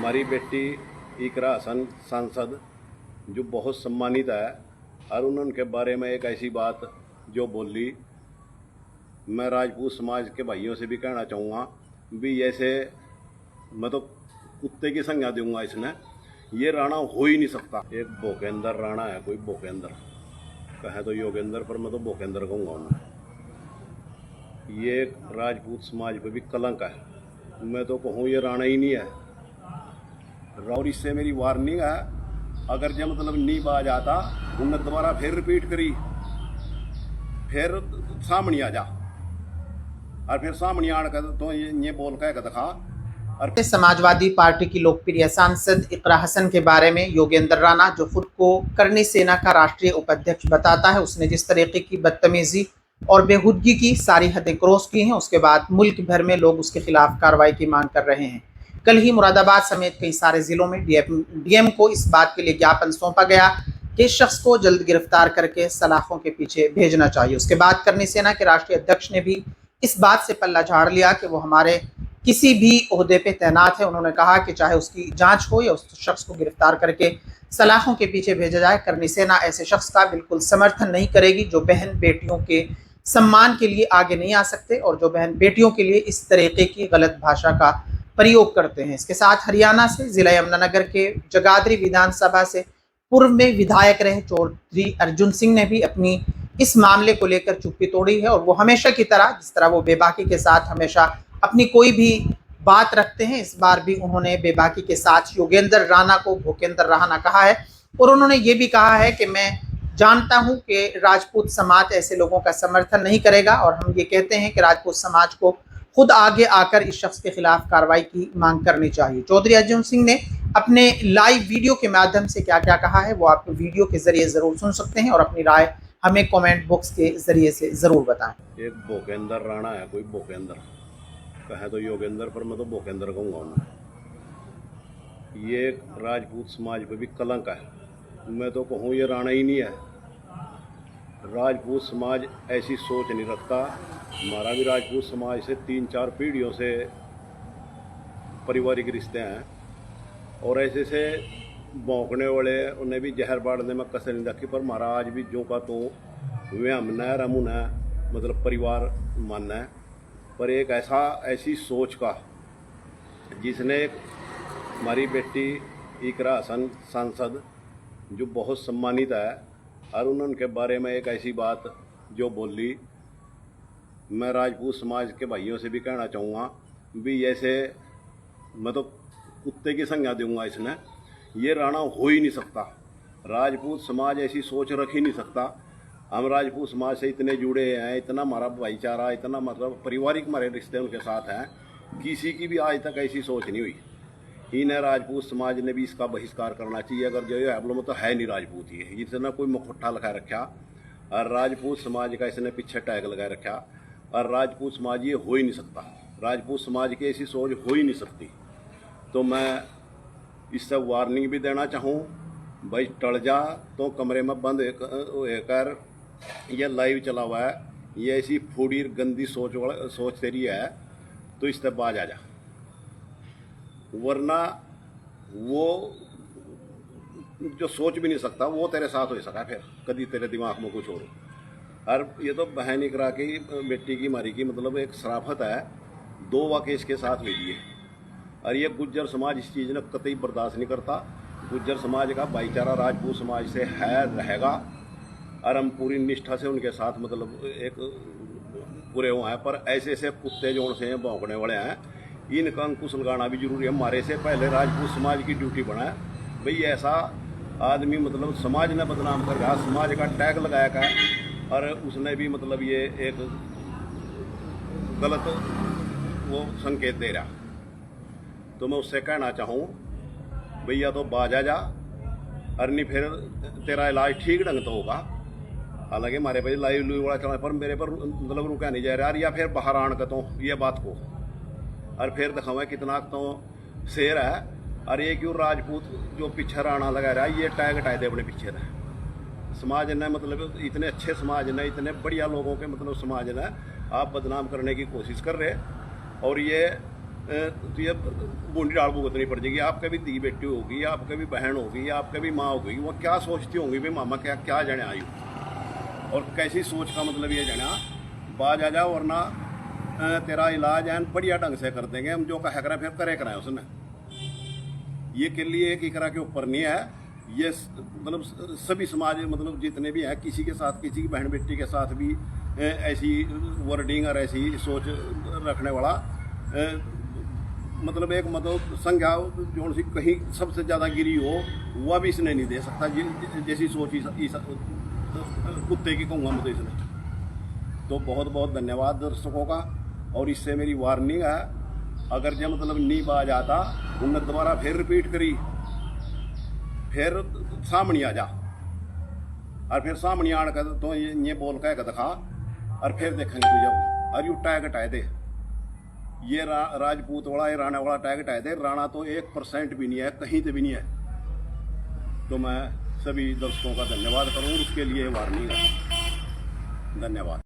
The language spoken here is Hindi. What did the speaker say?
हमारी बेटी इकरा हसन सांसद जो बहुत सम्मानित है और उनके बारे में एक ऐसी बात जो बोली, मैं राजपूत समाज के भाइयों से भी कहना चाहूँगा भी ऐसे मैं तो कुत्ते की संज्ञा दूंगा इसमें। ये राणा हो ही नहीं सकता। एक भूपेंद्र राणा है, कोई भूपेंद्र कहे तो योगेंद्र, पर मैं तो भूपेंद्र कहूँगा उन्हें। ये राजपूत समाज पे भी कलंक है। मैं तो कहूँ ये राणा ही नहीं है। और इससे मेरी वार्निंग है, अगर जो मतलब नहीं बाज आता उन्हें दोबारा फिर रिपीट करी, फिर सामने आ जा और फिर सामने आड़ कर तो ये बोल कह दिखा। और समाजवादी पार्टी की लोकप्रिय सांसद इकरा हसन के बारे में योगेंद्र राणा, जो खुद को करनी सेना का राष्ट्रीय उपाध्यक्ष बताता है, उसने जिस तरीके की बदतमीजी और बेहुदगी की सारी हदें क्रॉस की हैं, उसके बाद मुल्क भर में लोग उसके खिलाफ कार्रवाई की मांग कर रहे हैं। कल ही मुरादाबाद समेत कई सारे जिलों में डीएम को इस बात के लिए ज्ञापन सौंपा गया कि इस शख्स को जल्द गिरफ्तार करके सलाखों के पीछे भेजना चाहिए। उसके बाद करनी सेना के राष्ट्रीय अध्यक्ष ने भी इस बात से पल्ला झाड़ लिया कि वो हमारे किसी भी ओहदे पे तैनात है। उन्होंने कहा कि चाहे उसकी जांच हो या उस शख्स को गिरफ्तार करके सलाखों के पीछे भेजा जाए, करनी सेना ऐसे शख्स का बिल्कुल समर्थन नहीं करेगी जो बहन बेटियों के सम्मान के लिए आगे नहीं आ सकते और जो बहन बेटियों के लिए इस तरीके की गलत भाषा का प्रयोग करते हैं। इसके साथ हरियाणा से जिला यमुनानगर के जगाधरी विधानसभा से पूर्व में विधायक रहे चौधरी अर्जुन सिंह ने भी अपनी इस मामले को लेकर चुप्पी तोड़ी है और वो हमेशा की तरह, जिस तरह वो बेबाकी के साथ हमेशा अपनी कोई भी बात रखते हैं, इस बार भी उन्होंने बेबाकी के साथ योगेंद्र राणा को भूपेंद्र राणा कहा है। और उन्होंने ये भी कहा है कि मैं जानता हूं कि राजपूत समाज ऐसे लोगों का समर्थन नहीं करेगा और हम ये कहते हैं कि राजपूत समाज को खुद आगे आकर इस शख्स के खिलाफ कार्रवाई की मांग करनी चाहिए। चौधरी अर्जुन सिंह ने अपने लाइव वीडियो के माध्यम से क्या क्या कहा है वो आप वीडियो के जरिए जरूर सुन सकते हैं और अपनी राय हमें कमेंट बॉक्स के जरिए से जरूर बताएं। एक भूपेंद्र राणा है, कोई भूपेंद्र कहे तो योगेंद्र, पर मैं तो भूपेंद्र कहूँगा उन्हें। ये राजपूत समाज पे भी कलंक है। मैं तो कहूँ ये राणा ही नहीं है। राजपूत समाज ऐसी सोच नहीं रखता। हमारा भी राजपूत समाज से 3-4 पीढ़ियों से पारिवारिक रिश्ते हैं और ऐसे से भौंकने वाले उन्हें भी जहर बांटने में कसर नहीं रखी। पर हमारा आज भी जो का तो वे हमने रमुना मतलब परिवार मानना है। पर एक ऐसी सोच का जिसने हमारी बेटी इकरा हसन सांसद जो बहुत सम्मानित है और उनके बारे में एक ऐसी बात जो बोली, मैं राजपूत समाज के भाइयों से भी कहना चाहूँगा भी ऐसे मैं तो कुत्ते की संज्ञा दूंगा इसमें। ये राणा हो ही नहीं सकता। राजपूत समाज ऐसी सोच रख ही नहीं सकता। हम राजपूत समाज से इतने जुड़े हैं, इतना हमारा भाईचारा, इतना मतलब पारिवारिक हमारे रिश्ते उनके साथ हैं, किसी की भी आज तक ऐसी सोच नहीं हुई। इन्हें राजपूत समाज ने भी इसका बहिष्कार करना चाहिए। अगर जो है बोलो तो है नहीं राजपूत, ये जिसने कोई मुखट्टा लगा रखा और राजपूत समाज का इसने पीछे टैग लगा रखा और राजपूत समाज ये हो ही नहीं सकता। राजपूत समाज की ऐसी सोच हो ही नहीं सकती। तो मैं इससे वार्निंग भी देना चाहूँ, भाई टल जा तो कमरे में बंद कर। यह लाइव चला हुआ है, ये ऐसी फूडी गंदी सोच तेरी है तो इससे बाज आ जा, वरना वो जो सोच भी नहीं सकता वो तेरे साथ हो सका फिर कभी तेरे दिमाग में कुछ और। और ये तो बहन इकरा की बेटी की मारी की मतलब एक शराफत है। 2 वाक़े इसके साथ हुई है और ये गुज्जर समाज इस चीज़ ने कतई बर्दाश्त नहीं करता। गुज्जर समाज का भाईचारा राजपूत समाज से है, रहेगा और हम पूरी निष्ठा से उनके साथ मतलब एक पूरे हुए हैं। पर ऐसे ऐसे कुत्ते जो से भौंकने वाले हैं, इनका अंकुश लगाना भी जरूरी है। हमारे से पहले राजपूत समाज की ड्यूटी बना है भाई ऐसा आदमी मतलब समाज ने बदनाम कर रहा, समाज का टैग लगाया का और उसने भी मतलब ये एक गलत वो संकेत दे रहा। तो मैं उससे कहना चाहूँ भैया तो बाजा जा और नहीं फिर तेरा इलाज ठीक ढंग तो होगा। हालांकि हमारे पे लाइव लुई वाला चला पर मेरे पर मतलब रुका नहीं जा रहा या फिर बाहर आन का तो ये बात को और फिर दिखावा कितना तो शेर है। और ये क्यों राजपूत जो पीछे राणा लगा रहा है ये टैग हटाए दे अपने पीछे है। समाज ने मतलब इतने अच्छे समाज ने, इतने बढ़िया लोगों के मतलब समाज ने आप बदनाम करने की कोशिश कर रहे और ये तो ये बूंदी डाल भुगतनी पड़ जाएगी। आपके भी दी बेटी होगी, आपके भी बहन होगी, आपके भी माँ होगी, वो क्या सोचती होंगी भाई मामा क्या क्या जाने आयु, और कैसी सोच का मतलब ये जाना बाज आ जाओ, वरना तेरा इलाज है बढ़िया ढंग से कर देंगे हम, जो कह करें फिर करे कराए उसने। ये के लिए एक इकरा के ऊपर नहीं है, ये मतलब सभी समाज मतलब जितने भी हैं, किसी के साथ किसी की बहन बेटी के साथ भी ऐसी वर्डिंग और ऐसी सोच रखने वाला मतलब एक मतलब संज्ञा जो सी कहीं सबसे ज़्यादा गिरी हो वह भी इसने नहीं दे सकता, जैसी सोच कुत्ते की कहूँगा मतलब इसने। तो बहुत बहुत धन्यवाद दर्शकों का, और इससे मेरी वार्निंग है, अगर जब मतलब नी बाज आता उनने दोबारा फिर रिपीट करी, फिर सामने आ जा, और फिर सामने आड़ कर तो ये बोल कह दिखा, और फिर देखेंगे तू जब और यू टैग हटाए दे, ये राजपूत वाला ये राणा वाला टैग हटाए दे। राणा तो 1% भी नहीं है, कहीं से भी नहीं है। तो मैं सभी दर्शकों का धन्यवाद करूँ, उसके लिए वार्निंग है। धन्यवाद।